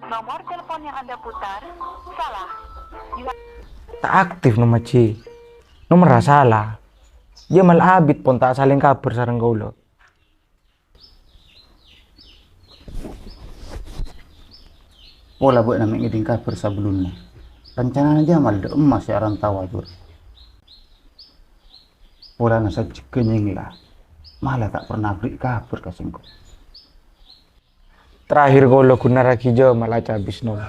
Nomor telepon yang Anda putar salah. Tak aktif nomor C. Nomor salah. Dia malah abit pun tak saling kabar sareng kula. Pola buat nama ngiding kabar sebelumnya. Rencananya dia malah emas ya orang tahu aja. Pola nasa kenying lah. Malah tak pernah beri kabar ke singkong. Terakhir kula guna ragi malah habis nom.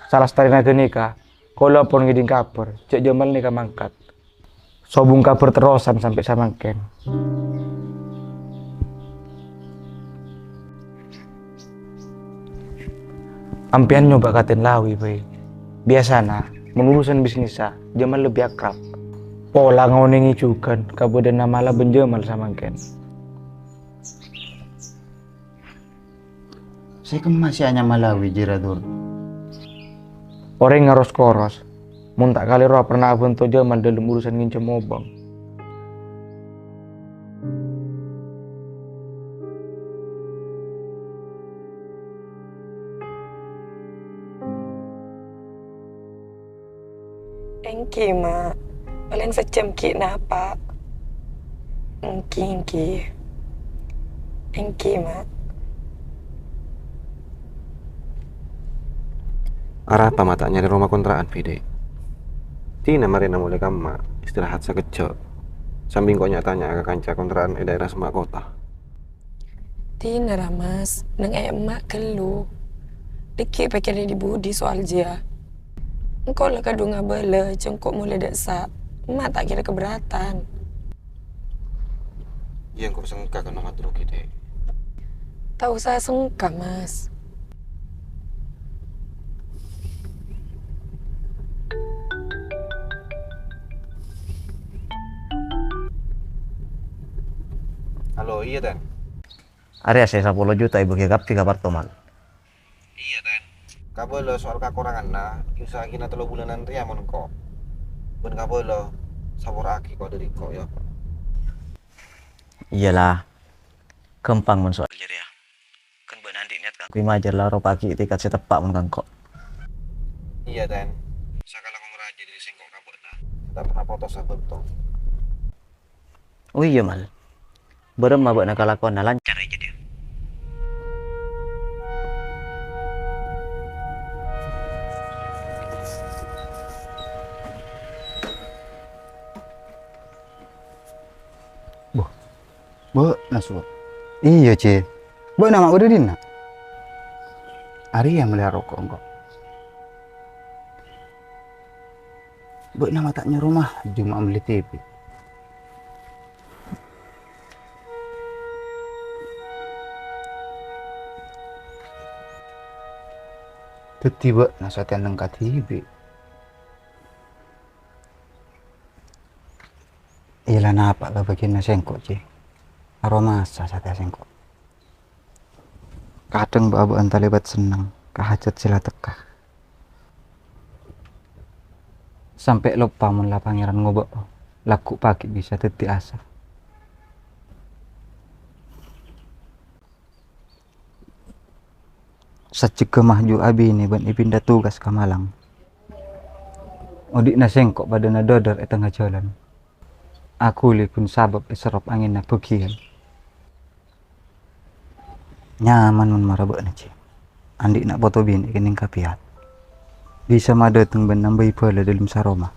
Salah starina nikah. Kula pun ngiding kabar. Cek jamal nikah mangkat. Sobung kabar terusan sampai samangken. Ampian nyoba katen lawi bae. Biasana mengurusan bisnisnya jamal lebih akrab. Pola ngoningi juga kabudan namala benjemal samangken. Saya kan masih hanya Malawi jiradur. Orang ngaros koros. Mun tak kali roh pernah bentuk jamal dalam urusan ngincem obang. Engki mak, paling secam ki napa? Engki mak. Arah apa matanya di rumah kontrakan Vide? Tina marina mulai kama istirahat sekejap. Sambil kau nyatanya ke kanca kontrakan di daerah semak kota. Tina lah mas, neng emak kelu. Dikit pakai di budi soal dia. Engkau lah kadung ngabala, cengkok mulai daksa. Emak tak kira keberatan. Yang kau sengka kan nama teruk Vide. Tahu saya sengka mas. Halo, iya Tan. Area saya 10 juta ibu gegap 3 apartemen. Iya Tan. Kabel lo soal kakurangan nah, usaha kina 3 bulanan ria mon kok. Ben kabel lo sabor aki kau dari kau ya. Iyalah, kempang mun soal jadi ya. Kan nanti niat kan. Kui majar lah ro pagi tiket setepak mun kang kok. Iya Tan. Sakala kau ngeraja dari singkong kabel nah. Tak pernah foto sabut toh. Oh iya mal. Berem mabuk nak kelakuan nah lancar aja dia. Bu, nasu. Iya cie. Bu nama udah dina. Ari yang melihara rokok enggak. Bu nama taknya rumah cuma beli TV. Tiba nasatian nengkat TV. Iyalah napa lah bagian sengkok cie. Aroma satya sengkok. Kadang babu antalibat senang, kahajat sila teka. Sampai lupa mun lah pangeran ngobok, laku pagi bisa teti asa. Sajika mahju abi ini ban ipindah tugas ke Malang. Odik na sengkok pada na dodor tengah jalan. Aku li pun sabab serap angin na pegian. Nyaman mun marabak na cie. Andik nak foto bini kening kapiat. Bisa madateng ban nambahi pala dalam saroma.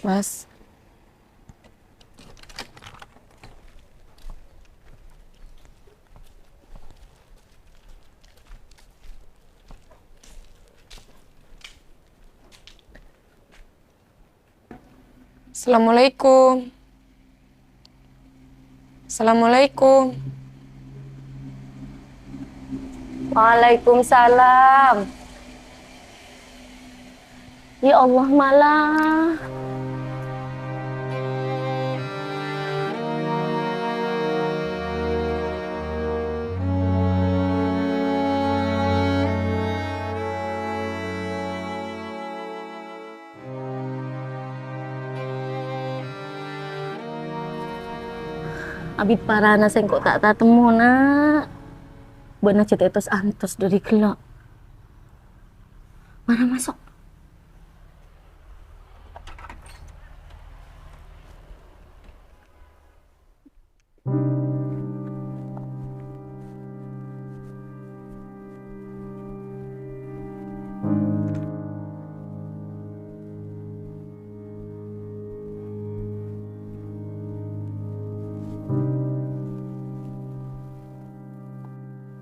Mas, Assalamualaikum. Assalamualaikum. Waalaikumsalam. Ya Allah malah. Abit parana sengkok tak temu nak. Benar cerita itu antos dari kelak. Mana masuk?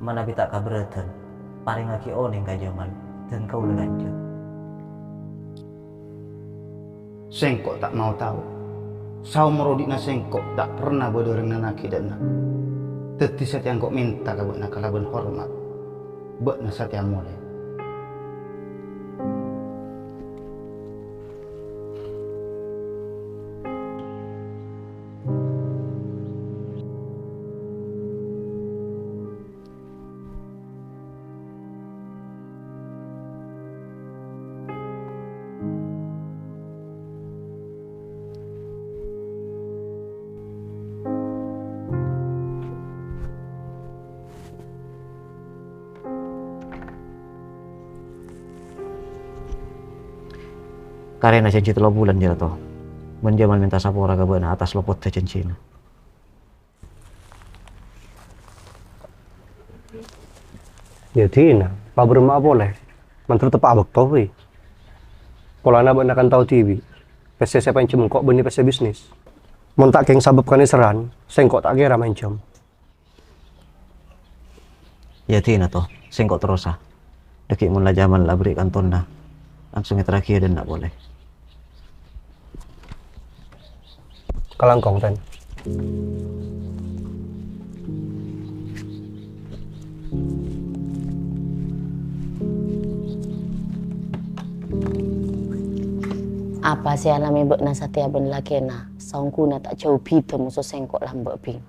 Mana bita kaberatan, paling lagi oning ka jaman, dan kau leganja. Sengkok tak mau tahu. Sau merodikna sengkok tak pernah bodoreng nanaki dan nak. Teti setiang kok minta kabut nak kalaban hormat. Bek na setiang mulai. Karena janji 3 bulan jatuh toh. Menjaman minta sapora ka beuna atas lopot teh cincin. Ya tina, pak berma boleh. Mantur tepak abek tau we. Polana beuna kan tahu TV. PC siapa yang cemengkok benih PC bisnis. Mun tak keng sabab kan seran, sengkok tak kira main jam. Ya tina toh, sengkok terus ah. Dekik mun lah jaman lah berikan tonna. Langsung terakhir dan nak boleh. Kalangkong ten. Apa sih alami bekna satia ben lakena, saungkuna tak jauh pito musuh sengkok lambek ping.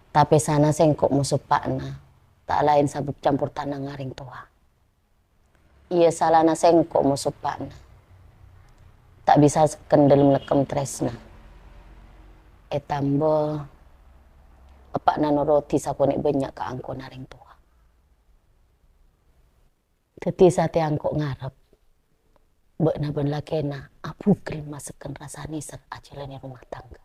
Tapi sana sengkok musuh pakna, tak lain sabuk campur tanah ngaring tua. Ia salahna sengkok musuh pakna. Tak bisa kendel melekem tresna. Etambo pakna noroti saponik banyak ke angko naring tua. Teti sate angko ngarep. Bekna ben lakena apukil masukkan rasa niser ajalani rumah tangga.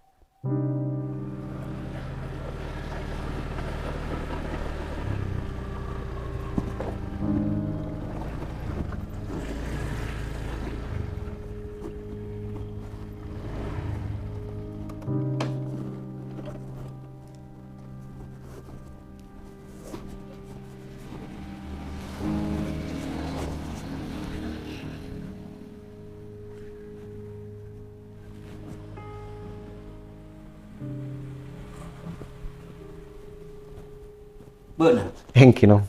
Benar. Hengki no.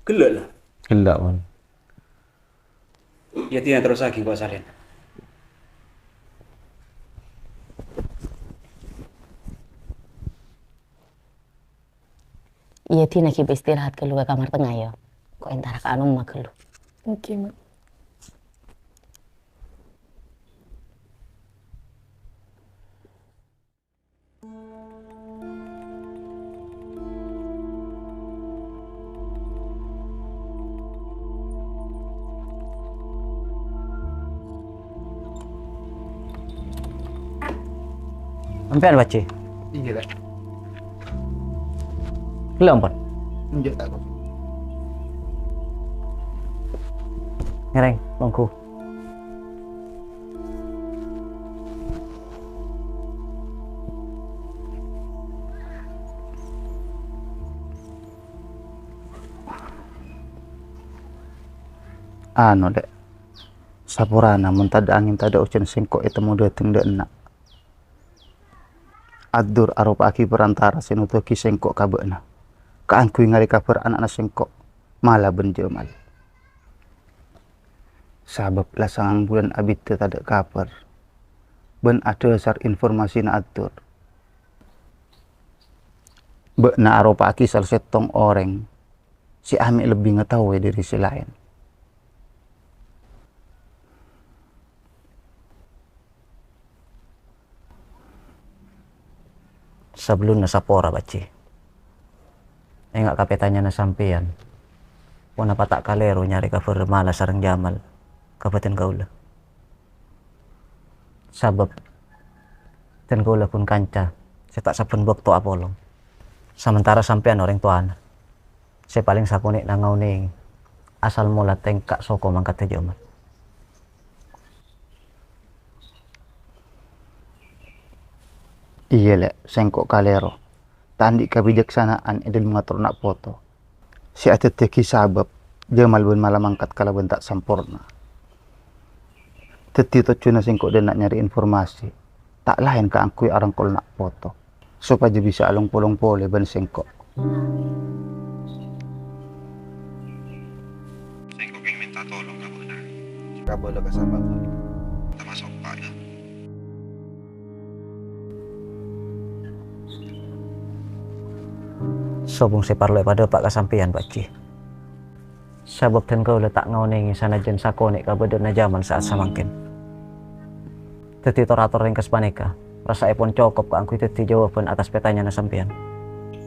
Gelak lah. Gelak man. Ya tidak terus lagi kok salin. Iya tina kiba istirahat kelu ke kamar tengah ya. Kok entara ke anu mah kelu. Oke, Mak. Ampean baca. Iya tak. Belum pun. Enggak tak kok. Ngereng, bangku. Anu dek. Sapurana mun tada angin tada ucan sengkok itu mau dateng dek enak. Adur arupa aki perantara sinutuki sengkok kabekna. Kaangkui ngari kabar anak-anak sengkok malah benjemal. Sabab lasangang bulan abit teu tada kabar. Ben ada sar informasi na atur. Be na aropa aki sal setong orang. Si Ami lebih ngetahui dari si lain. Sebelum nasapora baci. Enggak kapetanya na sampean. Wana patak kalero nyari ka mala sarang Jamal. Kabupaten Kaula. Sabab dan Kaula pun kanca. Saya tak saben waktu apolong. Sementara sampean orang tuana. Saya paling sakunik nangauning. Asal mula tengkak soko mangkat Jamal. Iya lek, sengkok kalero. Tandi kebijaksanaan edel mengatur nak foto. Si atet teki sabab Jamal ben malam angkat kala ben tak sempurna. Teti to cuna sengkok dan nak nyari informasi. Tak lain ka angkui arang kol nak foto. Supaya bisa alung polong pole ben sengkok. Sengkok yang minta tolong kamu nah. Kamu lo kasabang. Termasuk Pak ya. Sobong separlo pada Pak kasampian Pak Ci. Sabab dan kau letak ngauningi sana jen sakonik kabedan na Jamal saat samangkin. Teti torator yang kespaneka. Rasa epon cokop ka angkui teti jawaban atas petanya na sampian.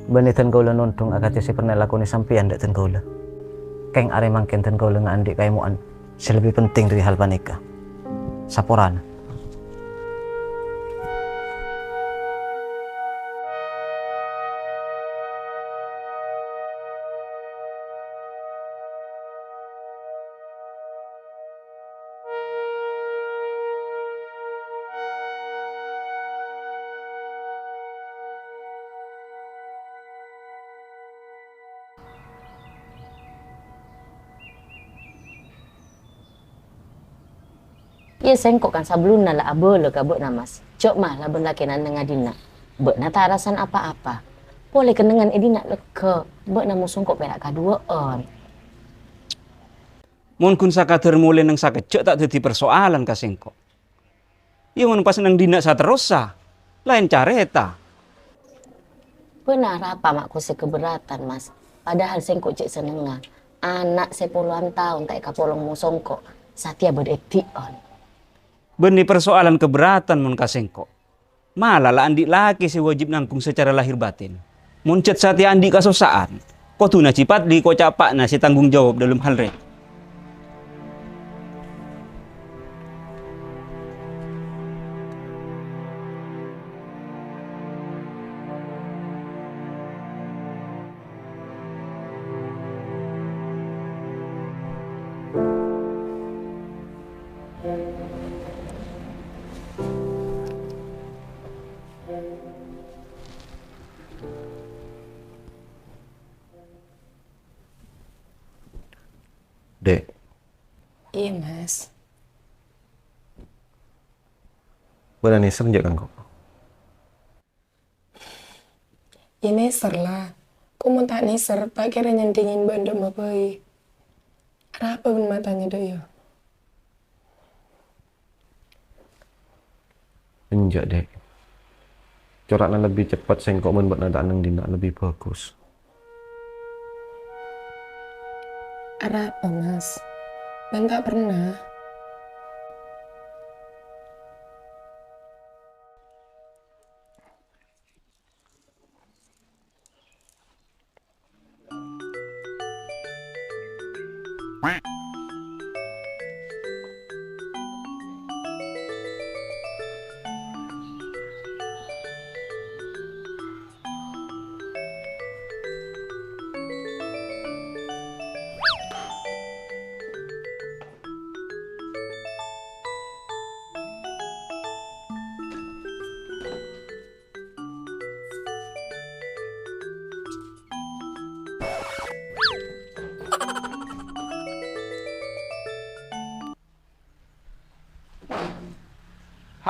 Bani dan kau nuntung agati si pernah lakoni sampian dak dan kau le. Keng are mangkin dan kau le ngandi kaimuan. Selebih penting dari hal paneka. Saporana. Ia sengkok kan sebelum nala abel ke bek namas. Cok mah lah ben laki nan dengan dina. Bek na tak rasan apa-apa. Boleh kenangan edina leke. Bek na musungkok perak kaduaan. Mun kun sakader mulai nang sakecek tak dadi persoalan ka sengkok. Iya mun pas nang dina saterosa. Lain careta. Benar apa makku keberatan mas. Padahal sengkok cek senengan. Anak 10-an tahun tak kapolong musongkok. Satya berdetian. Benih persoalan keberatan mun kasengko. Malah lah andi laki si wajib nangkung secara lahir batin. Muncet satya andi kasosaan. Kau tuna cipat di kau capak na si tanggung jawab dalam hal re. Dek. Iya mas. Benar nih serenjak kan kok? Ya neser lah. Kau mau tak neser, tak kira nyantingin banda mapai. Apa pun matanya dia? Enjak dek. Coraknya lebih cepat sengkok men buat nada nang dina lebih bagus. Apa mas? Dan tak pernah.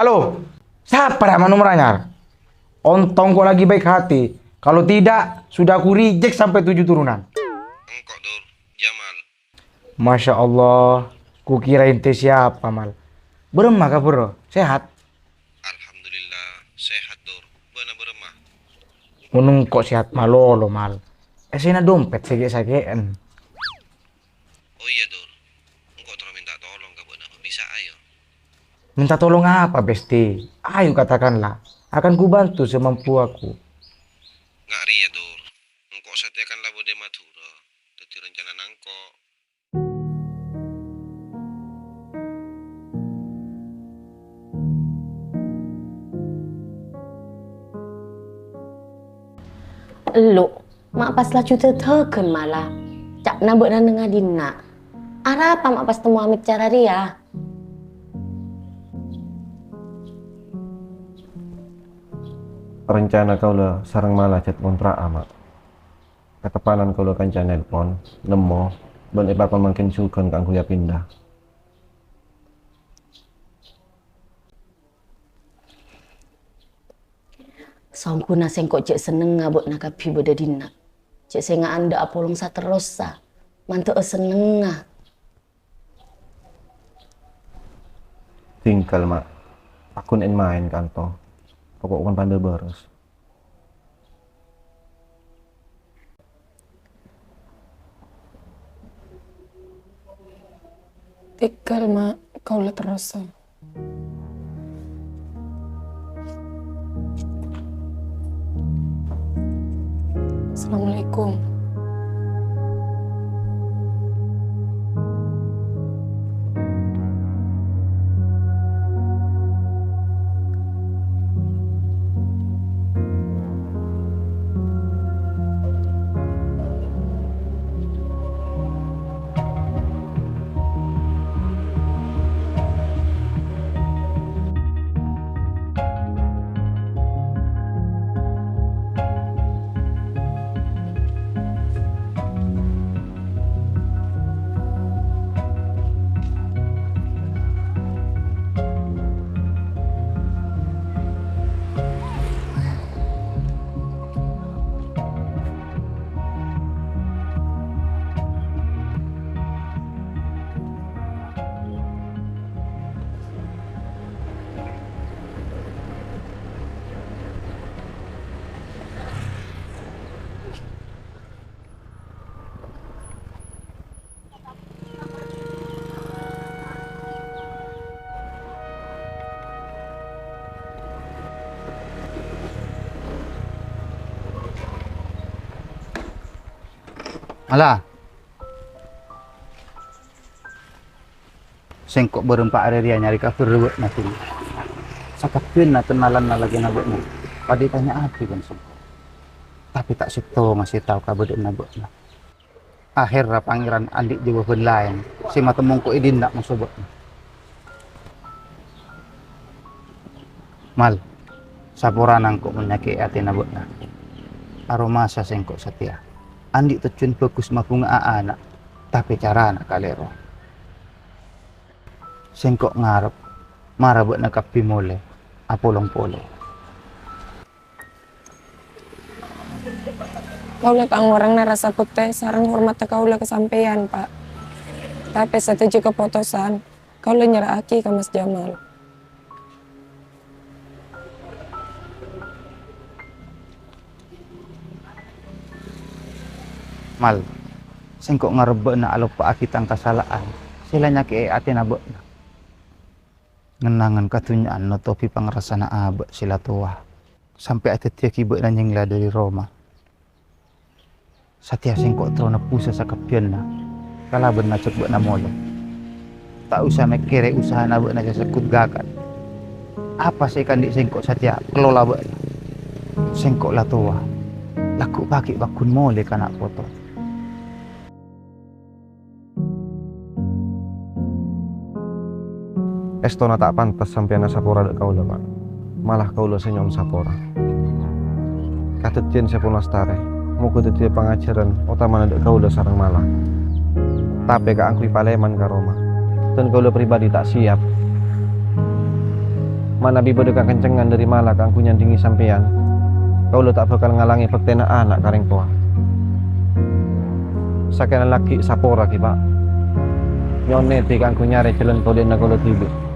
Halo, siapa nama nomornya? Ontong kok lagi baik hati. Kalau tidak, sudah aku reject sampai 7 turunan. Engkok Dur, Jamal. Masya Allah, Kukirain teh siapa mal. Beremah kah bro? Sehat? Alhamdulillah sehat Dur. Benar beremah. Munung kok sehat malolo mal. Esena dompet sege-segeen. Oh iya Dur. Engkau terus minta tolong ke benar. Bisa ayo. Minta tolong apa Besti? Ayo katakanlah. Akan kubantu semampu aku. Nggak ria Dur. Engkau setiakanlah bude Madura. Jadi rencana nangko. Lu, mak pas lah cuta teken malah. Cak nabuk dan dengan dina. Arah apa mak pas temu amit cara dia? Rencana kau lah sarang malah cat kontrak amat. Ketepanan kau lah kanca nelpon, nemo, ben bakal makin sukan kang kuya pindah. Songku na sengkok cek seneng ngabuk nak kapi beda dina. Cek senga anda apolong sa terus sa. Mantu seneng nga. Tinggal mak, aku nen main kanto. Pokok kan pandai beres. Tinggal mak, kau lah terasa. Assalamualaikum. Alah. Sengkok berempat hari dia nyari kafir rewet nanti. Sakapin na kenalan na lagi nabok na. Padi tanya api kan sengkok. Tapi tak sito masih tahu kabar dek nabok na. Akhirnya pangeran andik jawa ben lain. Si mata mongko idin nak musobot. Mal. Saporan angkok menyaki hati nabok na. Aroma sa sengkok setia. Andik terjun bagus mabunga anak, tapi cara anak kalero. Sengkok ngarep, marah buat nak kapi mole, apolong pole. Kau lah kang orang narasa putih, sarang hormat kau lah kesampaian pak. Tapi setuju keputusan, kau lah nyerah aki ke Mas Jamal. Mal, sengkok ngarep na alupa akitang kasalaan. Sila nyaki ati nabok na. Ngenangan katunyaan no topi pangrasana abek sila tua. Sampai ati tiya kibek na nyengla dari Roma. Satia sengkok tau na pusa sa kapian na. Kalaban na cek na molo. Tak usah mekere usaha na bek na sekut gakan. Apa sih kan di sengkok satia kelola bek na. Sengkok la tua. Laku paki bakun mole kanak foto. Estona tak pantas sampai anak sapora dek kau lah, malah kau lah senyum sapora. Katut jen sepuluh nastare, mau ketetia pengajaran, utama dek kau lah sarang malah. Tapi kak angkui paleman ke Roma, dan kau lah pribadi tak siap. Mana biba dekat kencengan dari malah kak angku nyandingi sampean, kau lah tak bakal ngalangi pektena anak kareng tua. Sakena laki sapora ki pak, nyone ti kang ku nyari jalan kau dia nak kau tibi.